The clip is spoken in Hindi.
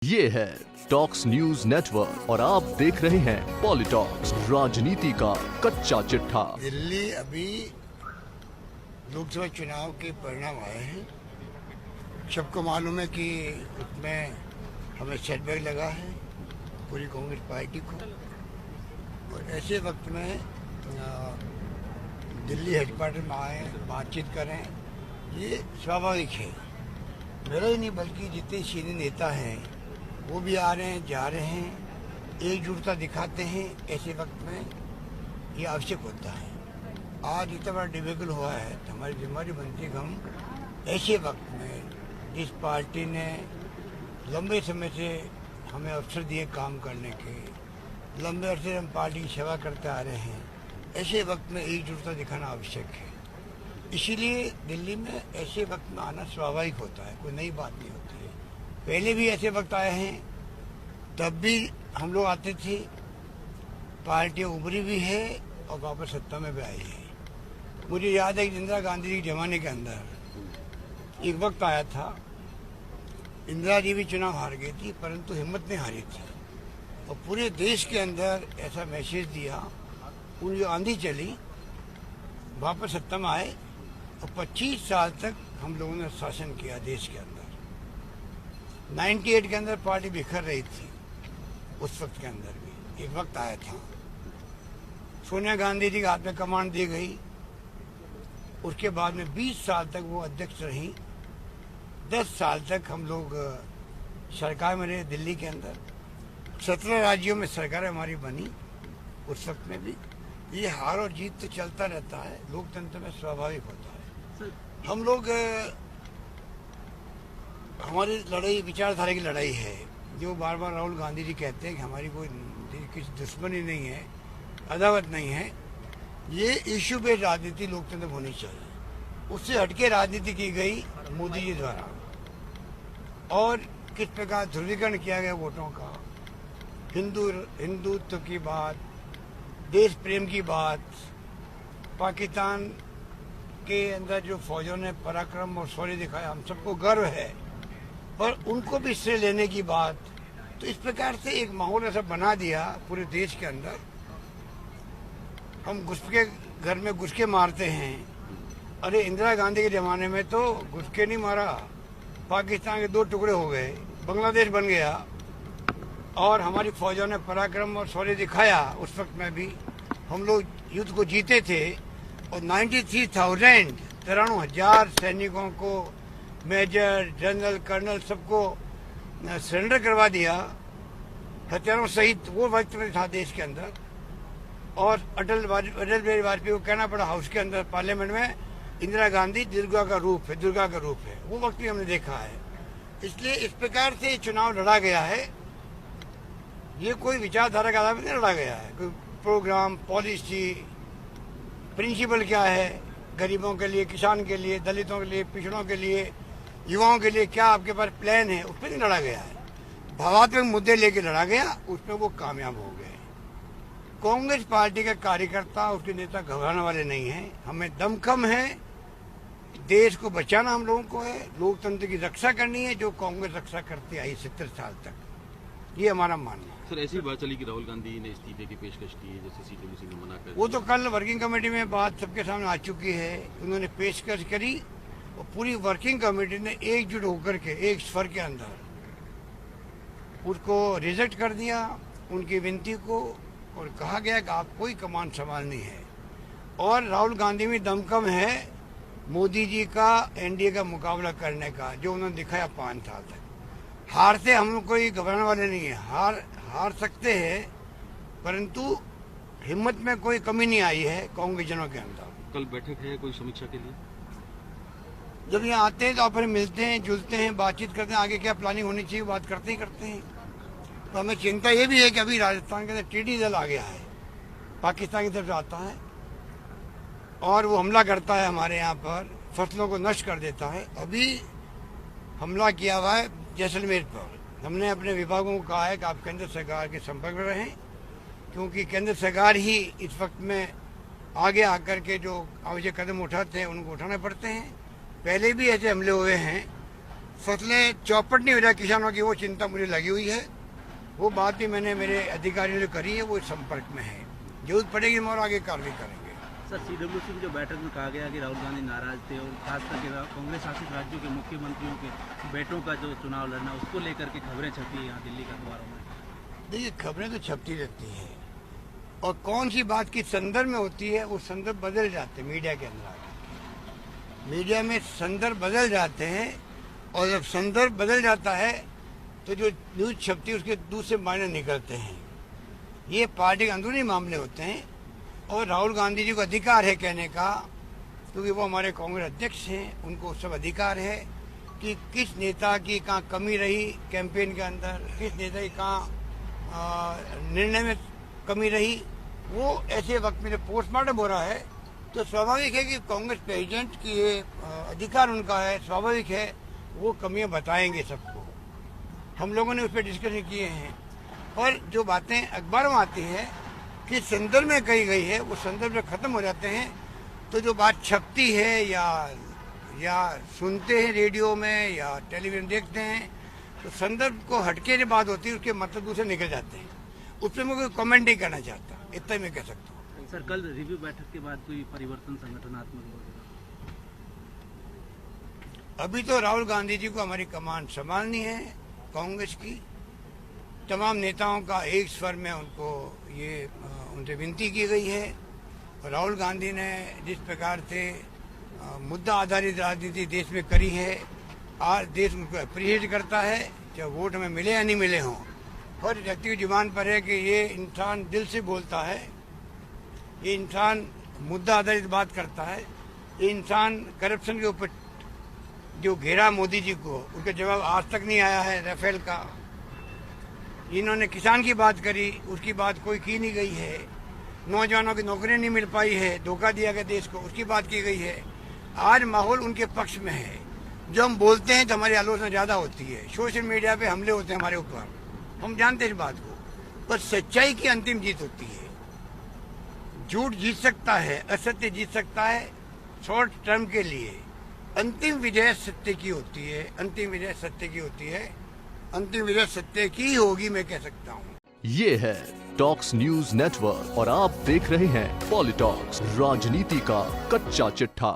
ये है टॉक्स न्यूज नेटवर्क और आप देख रहे हैं पॉलिटॉक्स, राजनीति का कच्चा चिट्ठा। दिल्ली अभी लोकसभा चुनाव के परिणाम आए हैं। सबको मालूम है कि उसमें हमें सेटबैक लगा है पूरी कांग्रेस पार्टी को, और ऐसे वक्त में दिल्ली हेडक्वार्टर में आए, बातचीत करें, ये स्वाभाविक है। मेरा ही नहीं बल्कि जितने सीनियर नेता हैं वो भी आ रहे हैं, जा रहे हैं, एकजुटता दिखाते हैं। ऐसे वक्त में ये आवश्यक होता है। आज इतना बड़ा डिबेकल हुआ है तो हमारी जिम्मेदारी बनती है कि हम ऐसे वक्त में, जिस पार्टी ने लंबे समय से हमें अवसर दिए काम करने के, लंबे अरसे से हम पार्टी की सेवा करते आ रहे हैं, ऐसे वक्त में एकजुटता दिखाना आवश्यक है। इसीलिए दिल्ली में ऐसे वक्त में आना स्वाभाविक होता है, कोई नई बात नहीं होती है। पहले भी ऐसे वक्त आए हैं, तब भी हम लोग आते थे, पार्टी उभरी भी है और वापस सत्ता में भी आई है। मुझे याद है कि इंदिरा गांधी जी के जमाने के अंदर एक वक्त आया था, इंदिरा जी भी चुनाव हार गई थी, परंतु हिम्मत नहीं हारी थी, और पूरे देश के अंदर ऐसा मैसेज दिया, उनकी आंधी चली, वापस सत्ता में आए, और 25 साल तक हम लोगों ने शासन किया देश के अंदर। 98 के अंदर पार्टी बिखर रही थी, उस वक्त के अंदर भी एक वक्त आया था, सोनिया गांधी जी के हाथ में कमान दी गई। उसके बाद में 20 साल तक वो अध्यक्ष रही, 10 साल तक हम लोग सरकार में रहे दिल्ली के अंदर, 17 राज्यों में सरकार हमारी बनी। उस वक्त में भी ये हार और जीत तो चलता रहता है, लोकतंत्र में स्वाभाविक होता है। हम लोग हमारी लड़ाई विचारधारा की लड़ाई है, जो बार बार राहुल गांधी जी कहते हैं कि हमारी कोई किसी दुश्मनी नहीं है, अदावत नहीं है। ये इश्यू पे राजनीति लोकतंत्र में होनी चाहिए। उससे हटके राजनीति की गई मोदी जी द्वारा, और किस प्रकार ध्रुवीकरण किया गया वोटों का, हिंदुत्व की बात, देश प्रेम की बात, पाकिस्तान के अंदर जो फौजों ने पराक्रम और शौर्य दिखाया, हम सबको गर्व है, पर उनको भी श्रेय लेने की बात। तो इस प्रकार से एक माहौल ऐसा बना दिया पूरे देश के अंदर। हम घुस के घर में घुस के मारते हैं। अरे इंदिरा गांधी के ज़माने में तो घुस के नहीं मारा, पाकिस्तान के 2 टुकड़े हो गए, बांग्लादेश बन गया, और हमारी फौजों ने पराक्रम और शौर्य दिखाया। उस वक्त में भी हम लोग युद्ध को जीते थे, और 93,000 सैनिकों को, मेजर, जनरल, कर्नल, सबको सरेंडर करवा दिया, हथियारों सहित। वो वक्त में था देश के अंदर, और अटल बिहारी वाजपेयी को कहना पड़ा हाउस के अंदर, पार्लियामेंट में, इंदिरा गांधी दुर्गा का रूप है। वो वक्त भी हमने देखा है। इसलिए इस प्रकार से चुनाव लड़ा गया है। ये कोई विचारधारा के आधार पर नहीं लड़ा गया है। कोई प्रोग्राम, पॉलिसी, प्रिंसिपल क्या है, गरीबों के लिए, किसान के लिए, दलितों के लिए, पिछड़ों के लिए, युवाओं के लिए क्या आपके पास प्लान है, उस पर नहीं लड़ा गया है। भावात्मक मुद्दे लेके लड़ा गया, उसमें वो कामयाब हो गए। कांग्रेस पार्टी के कार्यकर्ता, उसके नेता घबराने वाले नहीं हैं। हमें दमखम है, देश को बचाना हम लोगों को है, लोकतंत्र की रक्षा करनी है, जो कांग्रेस रक्षा करती आई 70 साल तक। ये हमारा मानना है। सर, ऐसी बात चली कि राहुल गांधी ने इस्तीफे की पेशकश की है, जैसे सीपीएम ने मना कर, वो तो कल वर्किंग कमेटी में बात सबके सामने आ चुकी है। उन्होंने पेशकश करी, और पूरी वर्किंग कमेटी ने एकजुट होकर के एक स्वर के अंदर उसको रिजेक्ट कर दिया, उनकी विनती को, और कहा गया कि आप कोई कमान संभालनी है। और राहुल गांधी में दमखम है मोदी जी का, एनडीए का मुकाबला करने का, जो उन्होंने दिखाया 5 साल तक। हार से हम लोग कोई घबराने वाले नहीं है। हार सकते हैं, परंतु हिम्मत में कोई कमी नहीं आई है कांग्रेसजनों के अंदर। कल बैठक है कोई समीक्षा के लिए? जब यहाँ आते हैं तो फिर मिलते हैं, जुलते हैं, बातचीत करते हैं, आगे क्या प्लानिंग होनी चाहिए बात करते ही करते हैं। तो हमें चिंता ये भी है कि अभी राजस्थान के अंदर टीडी दल आ गया है, पाकिस्तान की तरफ से आता है, और वो हमला करता है हमारे यहाँ पर, फसलों को नष्ट कर देता है। अभी हमला किया हुआ है जैसलमेर पर। हमने अपने विभागों को कहा है कि आप केंद्र सरकार के संपर्क में रहें, क्योंकि केंद्र सरकार ही इस वक्त में आगे आकर के जो आवश्यक कदम उठाते हैं उनको उठाने पड़ते हैं। पहले भी ऐसे हमले हुए हैं, फसलें चौपट नहीं हो जाए किसानों की, वो चिंता मुझे लगी हुई है। वो बात भी मैंने मेरे अधिकारियों ने करी है, वो इस संपर्क में है। जरूरत पड़ेगी हम और आगे कार्रवाई करेंगे। सर, सीडब्ल्यूसी की जो बैठक में कहा गया कि राहुल गांधी नाराज थे और खास करके कांग्रेस शासित राज्यों के मुख्यमंत्रियों के बेटों का जो चुनाव लड़ना, उसको लेकर के खबरें छपी यहाँ दिल्ली के अखबारों में। देखिए, खबरें तो छपती रहती हैं और कौन सी बात की संदर्भ में होती है, वो संदर्भ बदल जाते हैं मीडिया के अंदर आके। मीडिया में संदर्भ बदल जाते हैं और जब संदर्भ बदल जाता है तो जो न्यूज छपती है उसके दूसरे मायने निकलते हैं। ये पार्टी के अंदरूनी मामले होते हैं और राहुल गांधी जी को अधिकार है कहने का, क्योंकि वो हमारे कांग्रेस अध्यक्ष हैं, उनको सब अधिकार है कि किस नेता की कहाँ कमी रही कैंपेन के अंदर, किस नेता की कहाँ निर्णय में कमी रही। वो ऐसे वक्त में जब पोस्टमार्टम हो रहा है तो स्वाभाविक है कि कांग्रेस प्रेसिडेंट की ये अधिकार उनका है, स्वाभाविक है वो कमियां बताएंगे सबको। हम लोगों ने उस पर डिस्कशन किए हैं और जो बातें अखबारों में आती हैं कि संदर्भ में कही गई है, वो संदर्भ में खत्म हो जाते हैं। तो जो बात छपती है या सुनते हैं रेडियो में या टेलीविजन देखते हैं, तो संदर्भ को हटके जो बात होती है उसके मतलब दूसरे निकल जाते हैं। उस पर मैं कोई कमेंट नहीं करना चाहता, इतना ही मैं कह सकता हूँ। सर, कल रिव्यू बैठक के बाद कोई परिवर्तन संगठनात्मक होगा? अभी तो राहुल गांधी जी को हमारी कमान संभालनी है कांग्रेस की। तमाम नेताओं का एक स्वर में उनसे विनती की गई है। और राहुल गांधी ने जिस प्रकार से मुद्दा आधारित राजनीति देश में करी है, आज देश उनको अप्रिशिएट करता है, चाहे वोट हमें मिले या नहीं मिले हों। हर व्यक्ति की जुबान पर है कि ये इंसान दिल से बोलता है, ये इंसान मुद्दा आधारित बात करता है, ये इंसान करप्शन के ऊपर जो घेरा मोदी जी को, उसका जवाब आज तक नहीं आया है। राफेल का इन्होंने किसान की बात करी, उसकी बात कोई की नहीं गई है। नौजवानों की नौकरियां नहीं मिल पाई है, धोखा दिया गया देश को, उसकी बात की गई है। आज माहौल उनके पक्ष में है। जो हम बोलते हैं तो हमारी आलोचना ज़्यादा होती है, सोशल मीडिया पे हमले होते हैं हमारे ऊपर, हम जानते हैं इस बात को। पर सच्चाई की अंतिम जीत होती है। झूठ जीत सकता है, असत्य जीत सकता है शॉर्ट टर्म के लिए। अंतिम विजय सत्य की होती है, अंतिम विजय सत्य की होती है, अंतिम विजय सत्य की होगी, मैं कह सकता हूँ। ये है टॉक्स न्यूज नेटवर्क और आप देख रहे हैं पॉलिटॉक्स, राजनीति का कच्चा चिट्ठा।